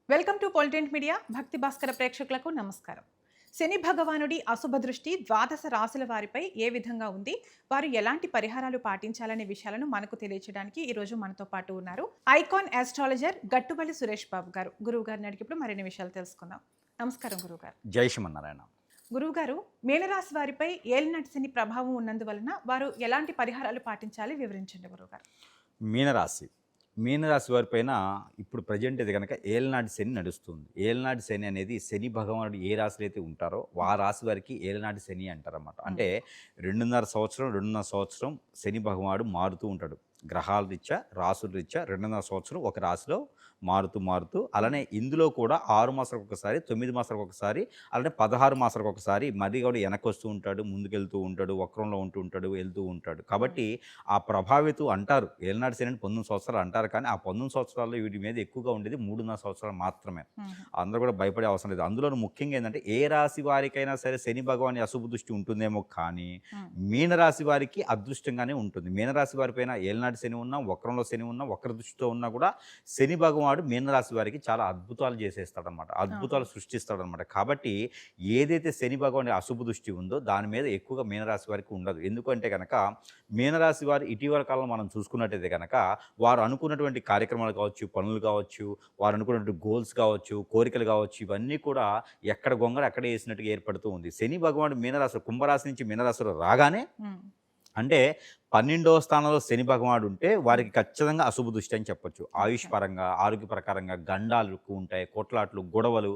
Welcome to పొలిటెంట్ media. భక్తి భాస్కర ప్రేక్షకులకు నమస్కారం. శని భగవానుడి అశుభ దృష్టి ద్వాదశ రాశుల వారిపై ఏ విధంగా ఉంది, వారు ఎలాంటి పరిహారాలు పాటించాలనే విషయాలను మనకు తెలియచేయడానికి ఈరోజు మనతో పాటు ఉన్నారు ఐకాన్ ఆస్ట్రాలజర్ గట్టుబల్లి సురేష్ బాబు గారు. గురువు గారిని అడిగి ఇప్పుడు మరిన్ని విషయాలు తెలుసుకుందాం. నమస్కారం గురువు గారు. జై శ్రీమన్నారాయణ. గురువు గారు, మేనరాశి వారిపై ఏలినాటి శని ప్రభావం ఉన్నందువలన వారు ఎలాంటి పరిహారాలు పాటించాలి వివరించండి గురువు గారు. మీనరాశి మీనరాశి వారిపైన ఇప్పుడు ప్రజెంట్ ఇది కనుక ఏలనాటి శని నడుస్తుంది. ఏలనాటి శని అనేది శని భగవానుడు ఏ రాశిలో అయితే ఉంటారో ఆ రాశి వారికి ఏలనాటి శని అంటారన్నమాట. అంటే 2.5 సంవత్సరం శని భగవానుడు మారుతూ ఉంటాడు. గ్రహాల రీత్యా రాసుల రీత్యా 2.5 సంవత్సరం ఒక రాశిలో మారుతూ అలానే ఇందులో కూడా 6 మాసాలకు ఒకసారి, 9 మాసాలకు ఒకసారి, అలానే 16 మాసాలకు ఒకసారి మరీ కూడా వెనక్కి వస్తూ ఉంటాడు, ముందుకెళ్తూ ఉంటాడు, వక్రంలో ఉంటూ ఉంటాడు, వెళ్తూ ఉంటాడు. కాబట్టి ఆ ప్రభావితం అంటారు ఏలనాటి శని 19 సంవత్సరాలు అంటారు. కానీ ఆ 19 సంవత్సరాల్లో వీటి మీద ఎక్కువగా ఉండేది 3.5 సంవత్సరాలు మాత్రమే. అందరూ కూడా భయపడే అవసరం లేదు. అందులో ముఖ్యంగా ఏంటంటే ఏ రాశి వారికైనా సరే శని భగవాని అశుభ దృష్టి ఉంటుందేమో, కానీ మీనరాశి వారికి అదృష్టంగానే ఉంటుంది. మీనరాశి వారిపైన ఏలనాటి శని ఉన్నా, వక్రంలో శని ఉన్నా, వక్ర దృష్టితో ఉన్నా కూడా శని భగవానుడు మీనరాశి వారికి చాలా అద్భుతాలు చేసేస్తాడనమాట, అద్భుతాలు సృష్టిస్తాడనమాట. కాబట్టి ఏదైతే శని భగవాని అశుభ దృష్టి ఉందో దాని మీద ఎక్కువగా మీనరాశి వారికి ఉండదు. ఎందుకంటే కనుక మీనరాశి వారు ఇటీవల కాలంలో మనం చూసుకున్నట్టయితే కనుక వారు అనుకున్నటువంటి కార్యక్రమాలు కావచ్చు, పనులు కావచ్చు, వారు అనుకున్నటువంటి గోల్స్ కావచ్చు, కోరికలు కావచ్చు, ఇవన్నీ కూడా ఎక్కడ గొంగళ అక్కడే వేసినట్టుగా ఏర్పడుతూ ఉంది. శని భగవానుడు మీనరాశి కుంభరాశి నుంచి మీనరాశిలో రాగానే అంటే 12వ స్థానంలో శని భగవానుడు ఉంటే వారికి ఖచ్చితంగా అశుభ దృష్టి అని చెప్పొచ్చు. ఆయుష్ పరంగా, ఆరోగ్య ప్రకారంగా గండాలు ఎక్కువ ఉంటాయి, కొట్లాట్లు, గొడవలు,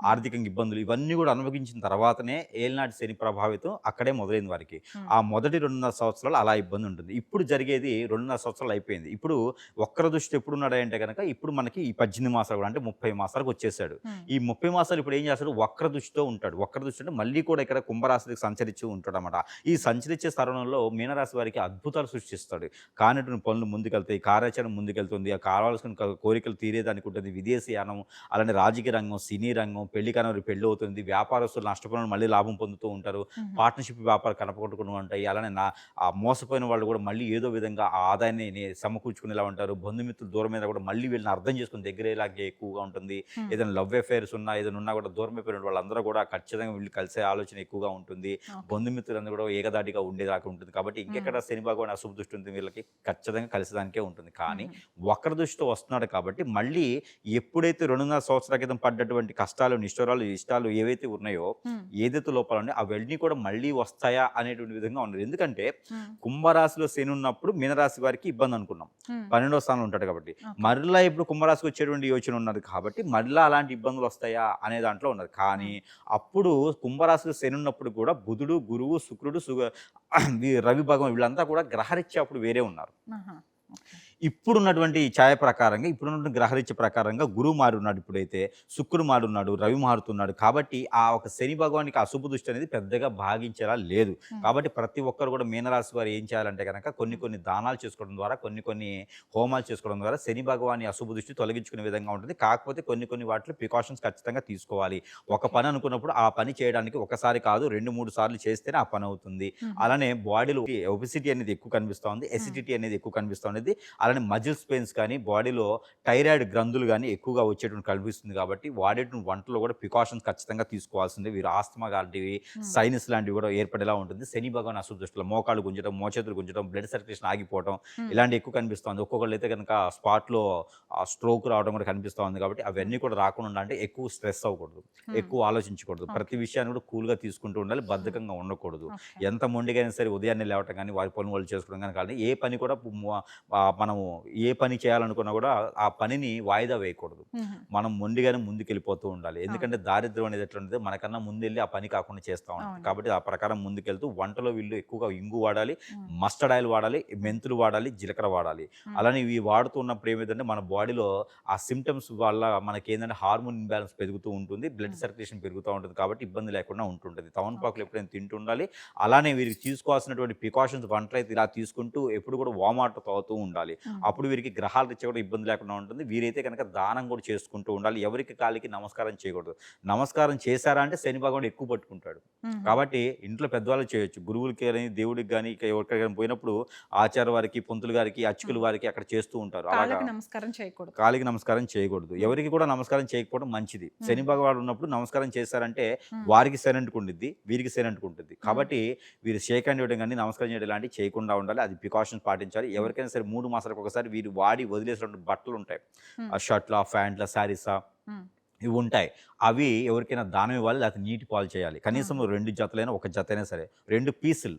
ఆర్థికంగా ఇబ్బందులు ఇవన్నీ కూడా అనుభవించిన తర్వాతనే ఏలినాటి శని ప్రభావితం అక్కడే మొదలైంది వారికి. ఆ మొదటి 2.5 సంవత్సరాలు అలా ఇబ్బంది ఉంటుంది. ఇప్పుడు జరిగేది 2.5 సంవత్సరాలు అయిపోయింది. ఇప్పుడు వక్ర దృష్టి ఎప్పుడున్నాడంటే కనుక ఇప్పుడు మనకి ఈ 18 మాసాలు కూడా అంటే 30 మాసాలకు వచ్చేసాడు. ఈ 30 మాసాలు ఇప్పుడు ఏం చేస్తాడు, వక్ర దృష్టితో ఉంటాడు. వక్ర దృష్టి అంటే మళ్ళీ కూడా ఇక్కడ కుంభరాశికి సంచరించి ఉంటాడు అన్నమాట. ఈ సంచరించే తరుణంలో మీనరాశి వారికి అద్భుతాలు సృష్టిస్తాడు. కానిటువంటి పనులు ముందుకెళ్తాయి, కార్యాచరణ ముందుకెళ్తుంది, ఆ కావాల్సిన కోరికలు తీరేదానికి ఉంటుంది. విదేశీయానం, అలానే రాజకీయ రంగం, సినీ రంగం, పెళ్లి కానివారికి పెళ్లి అవుతుంది, వ్యాపారస్తులు నష్టపోయిన మళ్ళీ లాభం పొందుతూ ఉంటారు, పార్ట్నర్షిప్ వ్యాపారాలు కనపకొట్టుకుని ఉంటాయి. అలానే మోసపోయిన వాళ్ళు కూడా మళ్ళీ ఏదో విధంగా ఆ ఆదాయాన్ని సమకూర్చుకునేలా ఉంటారు. బంధుమిత్రులు దూరం మీద కూడా మళ్ళీ వీళ్ళని అర్థం చేసుకుని దగ్గరేలాగే ఎక్కువగా ఉంటుంది. ఏదైనా లవ్ అఫైర్స్ ఉన్నా, ఏదైనా ఉన్నా కూడా దూరం అయిపోయిన వాళ్ళందరూ కూడా ఖచ్చితంగా వీళ్ళు కలిసే ఆలోచన ఎక్కువగా ఉంటుంది. బంధుమిత్రులందరూ కూడా ఏకదాటిగా ఉండేదాకా ఉంటుంది. కాబట్టి ఇంకెక్కడ శని భగవాన్ అశుభ దృష్టి ఉంటుంది వీళ్ళకి ఖచ్చితంగా కలిసేదానికే ఉంటుంది. కానీ వక్ర దృష్టితో వస్తున్నాడు కాబట్టి మళ్ళీ ఎప్పుడైతే 2.5 సంవత్సరాల క్రితం పడ్డటువంటి కష్టాలు, నిష్ఠురాలు, ఇష్టాలు ఏవైతే ఉన్నాయో, ఏదైతే లోపాలు ఉన్నాయో అవన్నీ కూడా మళ్ళీ వస్తాయా అనేటువంటి విధంగా ఉండదు. ఎందుకంటే కుంభరాశిలో శని ఉన్నప్పుడు మీనరాశి వారికి ఇబ్బంది అనుకున్నాం, 12వ స్థానంలో ఉంటాడు కాబట్టి. మరలా ఇప్పుడు కుంభరాశికి వచ్చేటువంటి యోచన ఉన్నది కాబట్టి మరలా అలాంటి ఇబ్బందులు వస్తాయా అనే దాంట్లో ఉన్నది. కానీ అప్పుడు కుంభరాశిలో శని ఉన్నప్పుడు కూడా బుధుడు, గురువు, శుక్రుడు, రవి భగవాన్ వీళ్ళంతా కూడా గ్రహరీత్యా అప్పుడు వేరే ఉన్నారు. ఇప్పుడున్నటువంటి ఛాయ ప్రకారంగా, ఇప్పుడున్నటువంటి గ్రహరీత్య ప్రకారంగా గురువు మారున్నాడు, ఇప్పుడైతే శుక్రుడు మారున్నాడు, రవి మారుతున్నాడు. కాబట్టి ఆ ఒక శని భగవానికి అశుభ దృష్టి అనేది పెద్దగా భాగించేలా లేదు. కాబట్టి ప్రతి ఒక్కరు కూడా మీనరాశి వారు ఏం చేయాలంటే కనుక కొన్ని దానాలు చేసుకోవడం ద్వారా, కొన్ని హోమాలు చేసుకోవడం ద్వారా శని భగవాని అశుభ దృష్టి తొలగించుకునే విధంగా ఉంటుంది. కాకపోతే కొన్ని వాటిలో ప్రికాషన్స్ ఖచ్చితంగా తీసుకోవాలి. ఒక పని అనుకున్నప్పుడు ఆ పని చేయడానికి ఒకసారి కాదు 2-3 సార్లు చేస్తేనే ఆ పని అవుతుంది. అలానే బాడీలో ఒబెసిటీ అనేది ఎక్కువ కనిపిస్తూ ఉంది, ఎసిడిటీ అనేది ఎక్కువ కనిపిస్తూ ఉంది. అలానే మజిల్స్ పెయిన్స్ కానీ, బాడీలో థైరాయిడ్ గ్రంథులు కానీ ఎక్కువగా వచ్చేటువంటి కనిపిస్తుంది. కాబట్టి వాడేటువంటి వంటలో కూడా ప్రికాషన్స్ ఖచ్చితంగా తీసుకోవాల్సిందే. వీరు ఆస్తమా లాంటివి, సైనస్ లాంటివి కూడా ఏర్పడేలా ఉంటుంది. శని భగవాన్ అశుభ దృష్టిలో మోకాళ్ళు గుంజడం, మోచేతులు గుంజడం, బ్లడ్ సర్క్యులేషన్ ఆగిపోవడం ఇలాంటి ఎక్కువ కనిపిస్తుంది. ఒక్కొక్కళ్ళు అయితే కనుక స్పాట్లో స్ట్రోక్ రావడం కూడా కనిపిస్తూ ఉంది. కాబట్టి అవన్నీ కూడా రాకుండా అంటే ఎక్కువ స్ట్రెస్ అవ్వకూడదు, ఎక్కువ ఆలోచించకూడదు, ప్రతి విషయాన్ని కూడా కూల్గా తీసుకుంటూ ఉండాలి, బద్ధకంగా ఉండకూడదు. ఎంత మొండిగైనా సరే ఉదయాన్నే లేవటం కానీ, వారి పనులు వాళ్ళు చేసుకోవడం కానీ ఏ పని కూడా మనము ఏ పని చేయాలనుకున్నా కూడా ఆ పనిని వాయిదా వేయకూడదు. మనం మొండిగానే ముందుకెళ్ళిపోతూ ఉండాలి. ఎందుకంటే దారిద్ర్యం అనేది ఎట్లుంటుంది, మనకన్నా ముందెళ్ళి ఆ పని కాకుండా చేస్తూ ఉంటుంది. కాబట్టి ఆ ప్రకారం ముందుకెళ్తూ వంటలో వీళ్ళు ఎక్కువగా ఇంగు వాడాలి, మస్టర్డ్ ఆయిల్ వాడాలి, మెంతులు వాడాలి, జీలకర్ర వాడాలి. అలానే ఇవి వాడుతున్నప్పుడు ఏమైందంటే మన బాడీలో ఆ సిమ్టమ్స్ వల్ల మనకి ఏంటంటే హార్మోన్ ఇంబ్యాలెన్స్ పెరుగుతూ ఉంటుంది, బ్లడ్ సర్క్యులేషన్ పెరుగుతూ ఉంటుంది. కాబట్టి ఇబ్బంది లేకుండా ఉంటుంటుంది. తమలపాకులు ఎప్పుడైనా తింటుండాలి. అలానే వీరికి తీసుకోవాల్సినటువంటి ప్రికాషన్స్ వంటలు అయితే ఇలా తీసుకుంటూ ఎప్పుడు కూడా వామ్ వాటర్ తాగుతూ ఉండాలి. అప్పుడు వీరికి గ్రహాల రీత్యా కూడా ఇబ్బంది లేకుండా ఉంటుంది. వీరైతే కనుక దానం కూడా చేసుకుంటూ ఉండాలి. ఎవరికి కాలికి నమస్కారం చేయకూడదు. నమస్కారం చేశారా అంటే శని భగవానుడు ఎక్కువ పట్టుకుంటాడు. కాబట్టి ఇంట్లో పెద్దవాళ్ళు చేయొచ్చు. గురువులకి కానీ, దేవుడికి కానీ, ఇక ఎవరికైనా కానీ పోయినప్పుడు ఆచార్య వారికి, పంతులు గారికి, అర్చకుల వారికి అక్కడ చేస్తూ ఉంటారు. అలాగా కాళ్ళకి నమస్కారం చేయకూడదు. కాలికి నమస్కారం చేయకూడదు. ఎవరికి కూడా నమస్కారం చేయకపోవడం మంచిది. శని భగవానుడు ఉన్నప్పుడు నమస్కారం చేశారంటే వారికి శని అంటుకుంటుంది, వీరికి శని అంటుకుంటుంది. కాబట్టి వీరు షేక్ హ్యాండ్ ఇవ్వడం కానీ, నమస్కారం చేయడం లాంటివి చేయకుండా ఉండాలి. అది ప్రికాషన్స్ పాటించాలి. ఎవరికైనా సరే 3 మాసాలకు ఒకసారి వీరు వాడి వదిలేసినటువంటి బట్టలు ఉంటాయి. ఆ షర్ట్లా, ప్యాంట్లా, శారీసా ఇవి ఉంటాయి. అవి ఎవరికైనా దానం ఇవ్వాలి, లేకపోతే నీటి పాలు చేయాలి. కనీసం 2 జతలైనా, ఒక జత అయినా సరే 2 పీసులు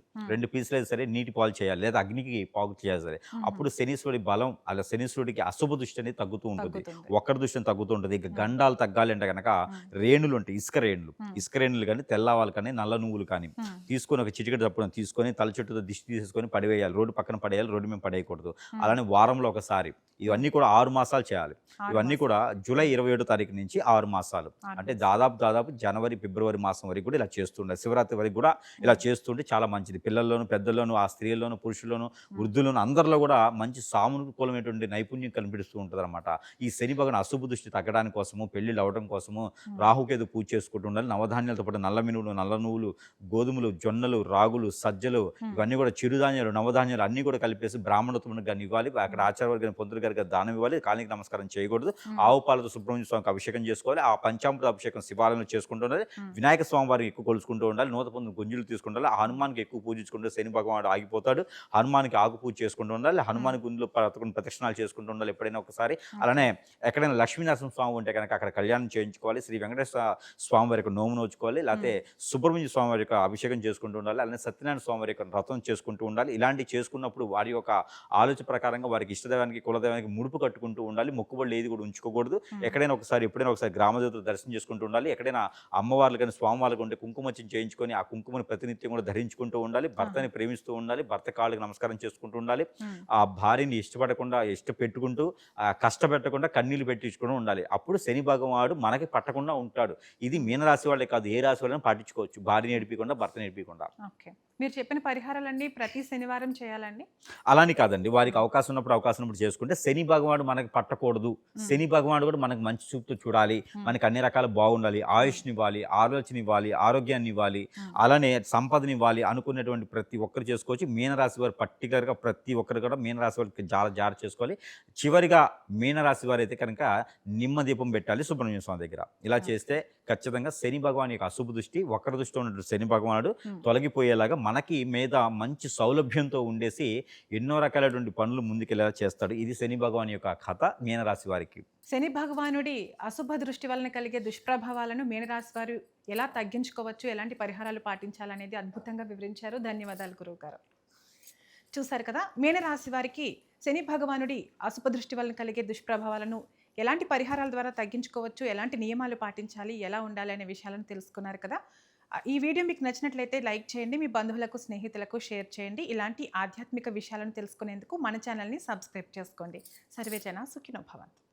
అయితే సరే నీటి పాలు చేయాలి, లేదా అగ్నికి పాలు చేయాలి సరే. అప్పుడు శనీశ్వరుడి బలం, అలా శనీశ్వరుడికి అశుభ దృష్టి అనేది తగ్గుతూ ఉంటుంది. ఒక్కరి దృష్టి తగ్గుతూ ఉంటుంది. ఇక గండాలు తగ్గాలి అంటే కనుక రేణులు ఉంటాయి, ఇసుక రేణులు కానీ, తెల్లవాళ్ళు కానీ, నల్ల నువ్వులు కానీ తీసుకొని ఒక చిటికెడు తప్పున తీసుకొని తల చుట్టూతో దిష్టి తీసేసుకొని పడివేయాలి. రోడ్డు పక్కన పడేయాలి, రోడ్డు మీద పడేయకూడదు. అలానే వారంలో ఒకసారి. ఇవన్నీ కూడా 6 మాసాలు చేయాలి. ఇవన్నీ కూడా జూలై 27వ తారీఖు నుంచి 6 మాసాలు, అంటే దాదాపు జనవరి, ఫిబ్రవరి మాసం వరకు కూడా ఇలా చేస్తుండాలి. శివరాత్రి వరకు కూడా ఇలా చేస్తుంటే చాలా మంచిది. పిల్లల్లోనూ, పెద్దల్లోనూ, ఆ స్త్రీల్లోనూ, పురుషుల్లోనూ, వృద్ధుల్లోనూ అందరిలో కూడా మంచి సానుకూలమైనటువంటి నైపుణ్యం కనిపిస్తూ ఉంటుంది అనమాట. ఈ శని భగవాన్ అశుభ దృష్టి తగ్గడానికి కోసము, పెళ్లిళ్ళు అవ్వడం కోసము రాహుకేతు పూజ చేసుకుంటూ ఉండాలి. నవధాన్యాలతో పాటు నల్ల మినువులు, నల్ల నువ్వులు, గోధుమలు, జొన్నలు, రాగులు, సజ్జలు, ఇవన్నీ కూడా చిరుధాన్యాలు, నవధాన్యాలు అన్నీ కూడా కలిపేసి బ్రాహ్మణోత్తమునికి కానీ ఇవ్వాలి. అక్కడ ఆచార్య గారిని, పంతులు గారికి దానం ఇవ్వాలి. కాలికి నమస్కారం చేయకూడదు. ఆవు పాలతో సుబ్రహ్మణ్య స్వామికి అభిషేకం చేసుకోవాలి. ఆ పంచామృత అభిషేకం శివాలయంలో చేసుకుంటూ ఉండాలి. వినాయక స్వామి వారికి ఎక్కువ కొలుసుకుంటూ ఉండాలి. నూత పొందిన గుంజులు తీసుకుంటాలి. హనుమాన్కి ఎక్కువ పూజించుకుంటూ శని భగవానుడు ఆగిపోతాడు. హనుమాన్కి ఆకు పూజ చేసుకుంటూ ఉండాలి. హనుమాన్ గుంజులు ప్రదక్షిణాలు చేసుకుంటూ ఉండాలి ఎప్పుడైనా ఒకసారి. అలానే ఎక్కడైనా లక్ష్మీనరసింహ స్వామి ఉంటే కనుక అక్కడ కళ్యాణం చేయించుకోవాలి. శ్రీ వెంకటేశ్వర స్వామి వారి యొక్క నోము నోచుకోవాలి. లేకపోతే సుబ్రహ్మణ్య స్వామి వారి యొక్క అభిషేకం చేసుకుంటూ ఉండాలి. అలానే సత్యనారాయణ స్వామి వారి యొక్క వ్రతం చేసుకుంటూ ఉండాలి. ఇలాంటివి చేసుకున్నప్పుడు వారి యొక్క ఆలోచన ప్రకారంగా వారికి ఇష్టదైవానికి, కులదైవానికి ముడుపు కట్టుకుంటూ ఉండాలి. మొక్కుబడులు ఏది కూడా ఉంచుకోకూడదు. ఎప్పుడైనా ఒకసారి గ్రామదేవతలు దర్శనం చేసుకుంటూ ఉండాలి. ఎక్కడైనా అమ్మవార్లు కానీ, స్వామివార్లు ఉంటే కుంకుమచ్చం చేయించుకొని ఆ కుంకుమను ప్రతినిత్యం కూడా ధరించుకుంటూ ఉండాలి. భర్తని ప్రేమిస్తూ ఉండాలి. భర్త కాళ్ళకి నమస్కారం చేసుకుంటూ ఉండాలి. ఆ భార్యని ఇష్టపెట్టుకుంటూ కష్టపెట్టకుండా కన్నీళ్లు పెట్టించుకుంటూ ఉండాలి. అప్పుడు శని భగవానుడు మనకి పట్టకుండా ఉంటాడు. ఇది మీనరాశి వాళ్ళే కాదు, ఏ రాశి వాళ్ళని పాటించుకోవచ్చు. భార్యని ఏడిపించకుండా, భర్తని ఏడిపించకుండా. మీరు చెప్పిన పరిహారాలన్నీ ప్రతి శనివారం చేయాలండి? అలాని కాదండి. వారికి అవకాశం ఉన్నప్పుడు చేసుకుంటే శని భగవానుడు మనకి పట్టకూడదు. శని భగవానుడు కూడా మనకు మంచి చూపుతో చూడాలి. మనకి అన్ని రకాల బాగుండాలి. ఆయుష్ని ఇవ్వాలి, ఆలోచన ఇవ్వాలి, ఆరోగ్యాన్ని ఇవ్వాలి, అలానే సంపదని ఇవ్వాలి అనుకునేటువంటి ప్రతి ఒక్కరు చేసుకోవచ్చు. మీనరాశి వారు పర్టికులర్గా ప్రతి ఒక్కరు కూడా మీనరాశి వారికి జాగ్రత్త చేసుకోవాలి. చివరిగా మీనరాశి వారు అయితే కనుక నిమ్మ దీపం పెట్టాలి సుబ్రహ్మణ్య స్వామి దగ్గర. ఇలా చేస్తే ఖచ్చితంగా శని భగవాన్ యొక్క అశుభ దృష్టి, వక్ర దృష్టి ఉన్నటువంటి శని భగవానుడు తొలగిపోయేలాగా మనకి మీద మంచి సౌలభ్యంతో ఉండేసి ఎన్నో రకాలైనటువంటి పనులు ముందుకెళ్ళేలా చేస్తాడు. ఇది శని భగవాన్ యొక్క కథ మీనరాశి వారికి. శని భగవానుడి అశుభ దృష్టి వలన కలిగే దుష్ప్రభావాలను మీనరాశి వారు ఎలా తగ్గించుకోవచ్చు, ఎలాంటి పరిహారాలు పాటించాలనేది అద్భుతంగా వివరించారు. ధన్యవాదాలు గురువుగారు. చూశారు కదా, మీనరాశి వారికి శని భగవానుడి అశుభ దృష్టి వలన కలిగే దుష్ప్రభావాలను ఎలాంటి పరిహారాల ద్వారా తగ్గించుకోవచ్చు, ఎలాంటి నియమాలు పాటించాలి, ఎలా ఉండాలి అనే విషయాలను తెలుసుకున్నారు కదా. ఈ వీడియో మీకు నచ్చినట్లయితే లైక్ చేయండి, మీ బంధువులకు, స్నేహితులకు షేర్ చేయండి. ఇలాంటి ఆధ్యాత్మిక విషయాలను తెలుసుకునేందుకు మన ఛానల్ని సబ్స్క్రైబ్ చేసుకోండి. సర్వేజన సుఖినో భవంతు.